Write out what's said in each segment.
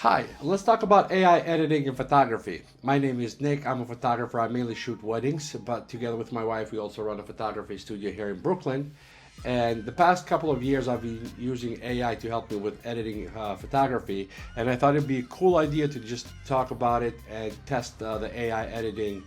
Hi, let's talk about AI editing in photography. My name is Nick. I'm a photographer. I mainly shoot weddings, but together with my wife, we also run a photography studio here in Brooklyn. And the past couple of years, I've been using AI to help me with editing photography. And I thought it'd be a cool idea to just talk about it and test the AI editing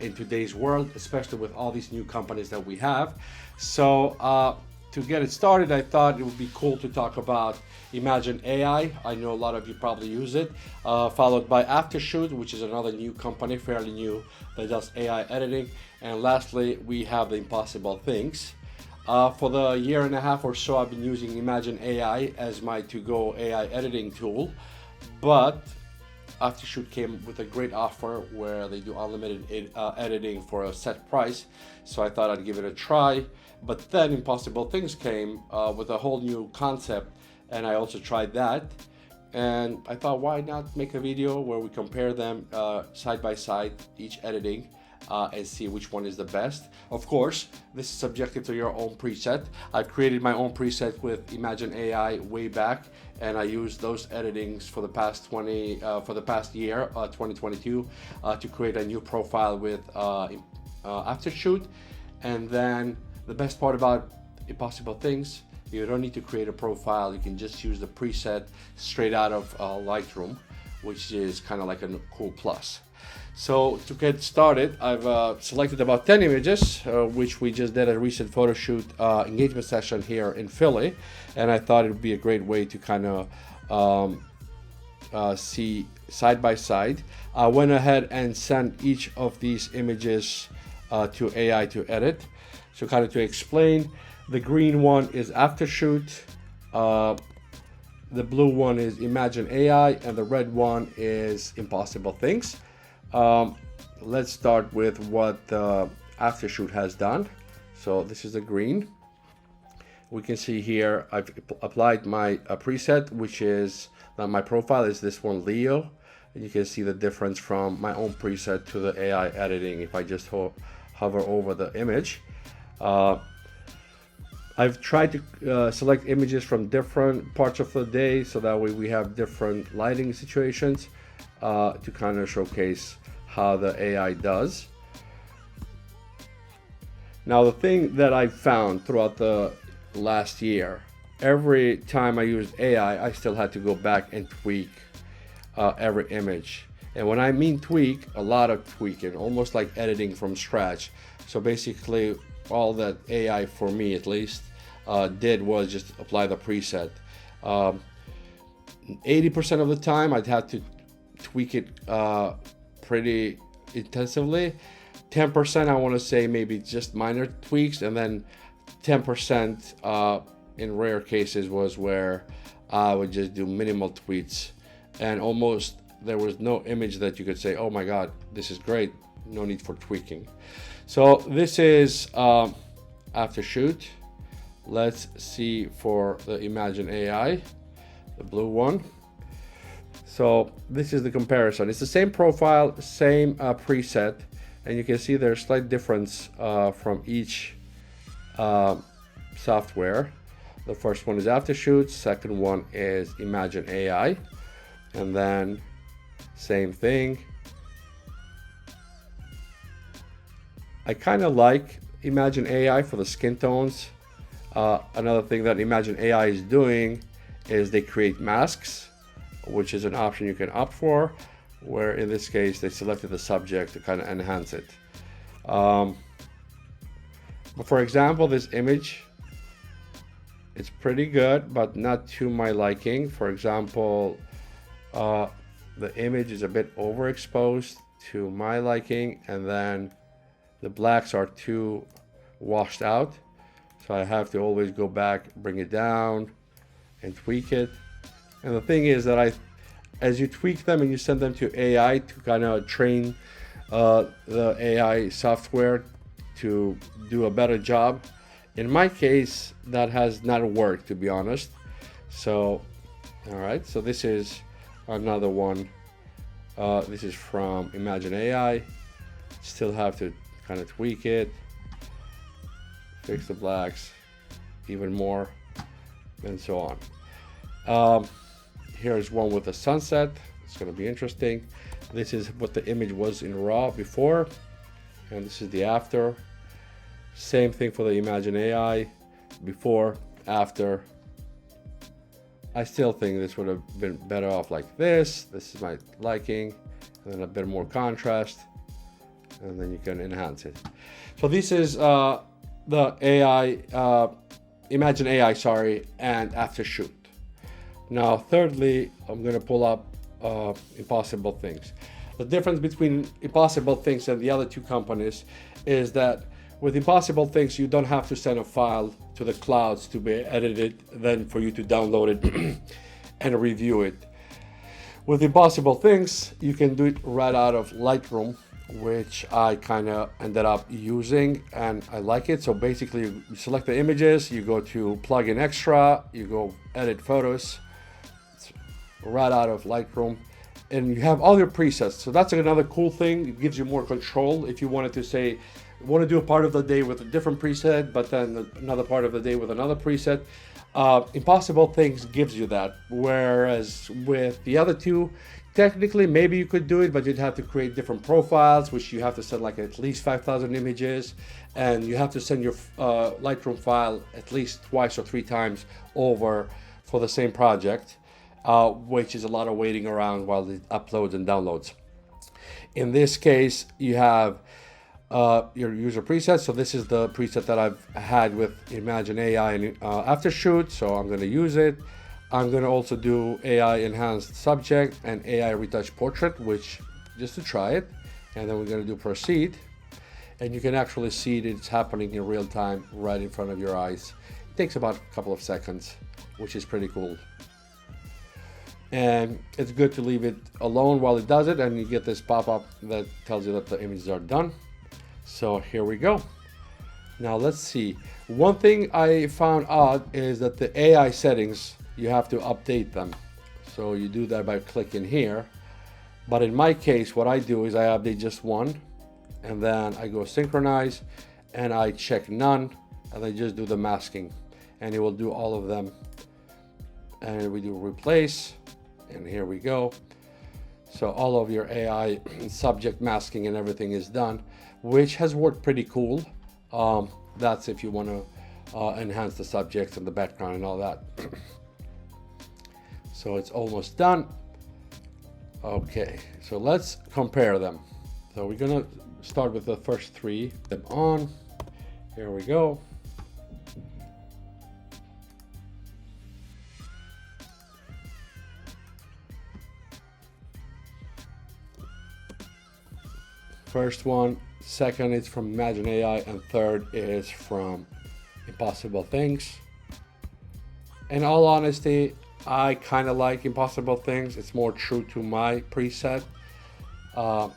in today's world, especially with all these new companies that we have. So, to get it started, I thought it would be cool to talk about ImagenAI. I know a lot of you probably use it, followed by AfterShoot, which is another new company, fairly new, that does AI editing. And lastly, we have the Impossible Things. For the year and a half or so, I've been using ImagenAI as my to-go AI editing tool, but AfterShoot came with a great offer where they do unlimited editing for a set price, so I thought I'd give it a try. But then Impossible Things came with a whole new concept, and I also tried that. And I thought, why not make a video where we compare them side by side, each editing, and see which one is the best. Of course, this is subjected to your own preset. I've created my own preset with ImagenAI way back, and I used those editings for the past year, 2022, to create a new profile with AfterShoot. And then the best part about Impossible Things, you don't need to create a profile. You can just use the preset straight out of Lightroom, which is kind of like a cool plus. So to get started, I've selected about 10 images, which we just did a recent photo shoot engagement session here in Philly, and I thought it would be a great way to kind of see side by side. I went ahead and sent each of these images to AI to edit. So kind of to explain, the green one is AfterShoot, the blue one is ImagenAI, and the red one is Impossible Things. Let's start with what AfterShoot has done. So this is the green. We can see here I've applied my preset, which is my profile is this one, Leo. And you can see the difference from my own preset to the AI editing if I just hover over the image. I've tried to select images from different parts of the day, so that way we have different lighting situations to kind of showcase how the AI does. Now, the thing that I found throughout the last year, every time I used AI, I still had to go back and tweak every image. And when I mean tweak, a lot of tweaking, almost like editing from scratch. So basically, all that AI, for me at least, did was just apply the preset. 80% of the time, I'd have to tweak it pretty intensively. 10%, I want to say maybe just minor tweaks, and then 10% in rare cases was where I would just do minimal tweaks, and almost there was no image that you could say, oh my god, this is great, no need for tweaking. So this is AfterShoot. Let's see for the ImagenAI, the blue one. So this is the comparison. It's the same profile, same preset, and you can see there's slight difference from each software. The first one is AfterShoot, second one is ImagenAI, and then same thing. I kind of like ImagenAI for the skin tones. Another thing that ImagenAI is doing is they create masks, which is an option you can opt for, where in this case they selected the subject to kind of enhance it. But for example, this image, it's pretty good, but not to my liking. For example, the image is a bit overexposed to my liking, and then the blacks are too washed out. So I have to always go back, bring it down, and tweak it. And the thing is that as you tweak them and you send them to AI to kind of train the AI software to do a better job, in my case, that has not worked, to be honest. So, all right, so this is another one. This is from ImagenAI. Still have to kind of tweak it, fix the blacks even more, and so on. Here's one with a sunset. It's going to be interesting. This is what the image was in RAW before, and this is the after. Same thing for the ImagenAI, before, after. I still think this would have been better off like this. This is my liking, and then a bit more contrast, and then you can enhance it. So this is the AI, ImagenAI, sorry, and AfterShoot. Now, thirdly, I'm going to pull up Impossible Things. The difference between Impossible Things and the other two companies is that with Impossible Things, you don't have to send a file to the clouds to be edited, then for you to download it and review it. With Impossible Things, you can do it right out of Lightroom, which I kind of ended up using, and I like it. So basically, you select the images, you go to Plugin Extra, you go Edit Photos, it's right out of Lightroom, and you have all your presets. So that's another cool thing. It gives you more control if you wanted to say, want to do a part of the day with a different preset, but then another part of the day with another preset. Impossible Things gives you that, whereas with the other two, technically maybe you could do it, but you'd have to create different profiles, which you have to send like at least 5,000 images, and you have to send your Lightroom file at least twice or three times over for the same project, which is a lot of waiting around while it uploads and downloads. In this case, you have your user presets. So this is the preset that I've had with ImagenAI and AfterShoot, so I'm going to use it. I'm going to also do AI enhanced subject and AI retouch portrait, which just to try it, and then we're going to do proceed, and you can actually see it's happening in real time right in front of your eyes. It takes about a couple of seconds, which is pretty cool. And it's good to leave it alone while it does it, and you get this pop-up that tells you that the images are done. So here we go. Now let's see. One thing I found odd is that the AI settings, you have to update them. So you do that by clicking here. But in my case, what I do is I update just one, and then I go synchronize, and I check none, and I just do the masking, and it will do all of them. And we do replace, and here we go. So all of your AI subject masking and everything is done, which has worked pretty cool. That's if you want to enhance the subjects and the background and all that. So it's almost done. Okay, so let's compare them. So we're gonna start with the first three. Them on. Here we go. First one, second is from ImagenAI, and third is from Impossible Things. In all honesty, I kind of like Impossible Things. It's more true to my preset.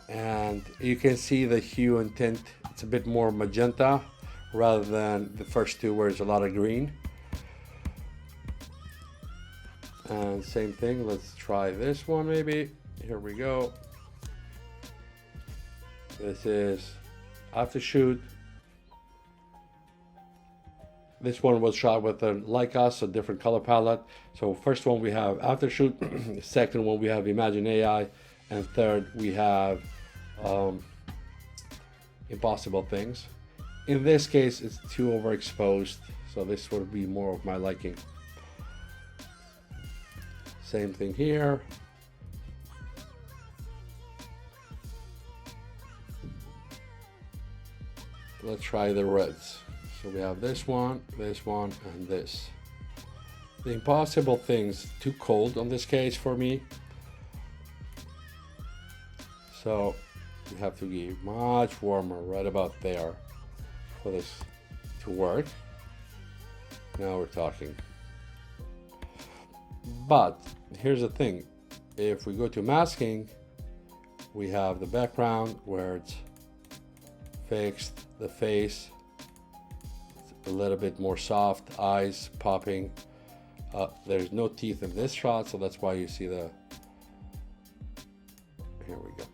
And you can see the hue and tint. It's a bit more magenta rather than the first two where it's a lot of green. And same thing, let's try this one maybe. Here we go. This is AfterShoot. This one was shot with a Leica, a different color palette. So first one we have AfterShoot, second one we have ImagenAI, and third we have Impossible Things. In this case, it's too overexposed, so this would be more of my liking. Same thing here. Let's try the reds. So we have this one, and this. The Impossible Things, too cold on this case for me. So you have to be much warmer right about there for this to work. Now we're talking. But here's the thing. If we go to masking, we have the background where it's fixed, the face, it's a little bit more soft, eyes popping. There's no teeth in this shot, so that's why you see the, here we go.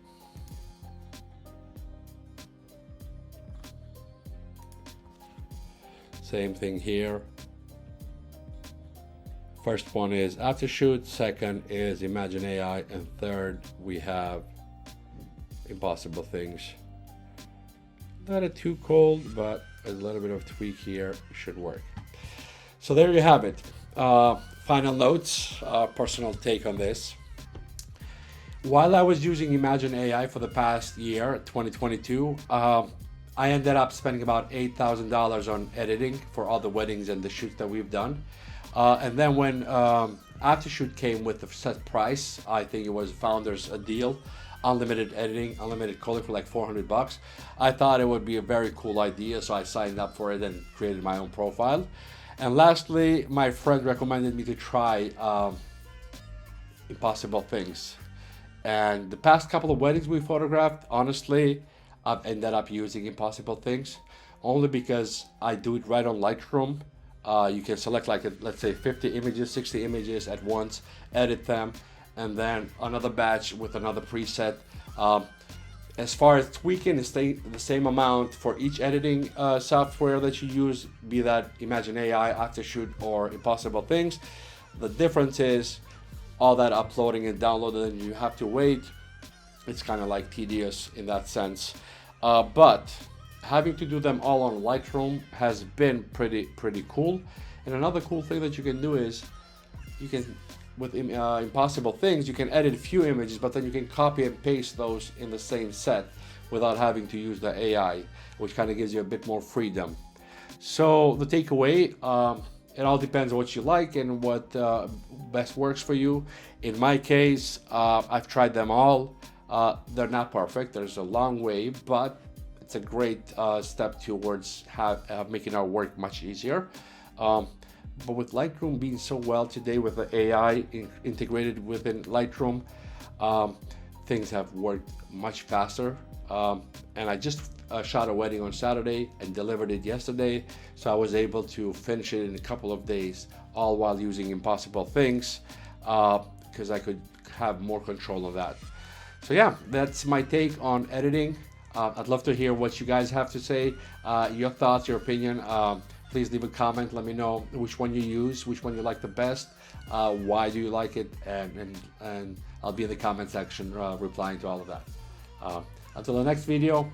Same thing here. First one is AfterShoot, second is ImagenAI, and third we have Impossible Things. Not too cold, but a little bit of tweak here should work. So there you have it. Final notes, personal take on this. While I was using ImagenAI for the past year, 2022, I ended up spending about $8,000 on editing for all the weddings and the shoots that we've done. And then when AfterShoot came with the set price, I think it was Founders a deal, unlimited editing, unlimited calling for like $400. I thought it would be a very cool idea, so I signed up for it and created my own profile. And lastly, my friend recommended me to try Impossible Things. And the past couple of weddings we photographed, honestly, I've ended up using Impossible Things only because I do it right on Lightroom. You can select like, let's say 50 images, 60 images at once, edit them, and then another batch with another preset. As far as tweaking, it's the same amount for each editing software that you use, be that ImagenAI, AfterShoot, or Impossible Things. The difference is all that uploading and downloading, and you have to wait. It's kind of like tedious in that sense. But having to do them all on Lightroom has been pretty cool. And another cool thing that you can do is you can, with Impossible Things, you can edit a few images, but then you can copy and paste those in the same set without having to use the AI, which kind of gives you a bit more freedom. So the takeaway, it all depends on what you like and what best works for you. In my case, I've tried them all. They're not perfect. There's a long way, but it's a great step towards making our work much easier. But with Lightroom being so well today, with the AI integrated within Lightroom, things have worked much faster. And I just shot a wedding on Saturday and delivered it yesterday, so I was able to finish it in a couple of days, all while using Impossible Things, because I could have more control of that. So yeah, that's my take on editing. I'd love to hear what you guys have to say, your thoughts, your opinion. Please leave a comment. Let me know which one you use, which one you like the best, why do you like it, and I'll be in the comment section replying to all of that. Until the next video,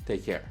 take care.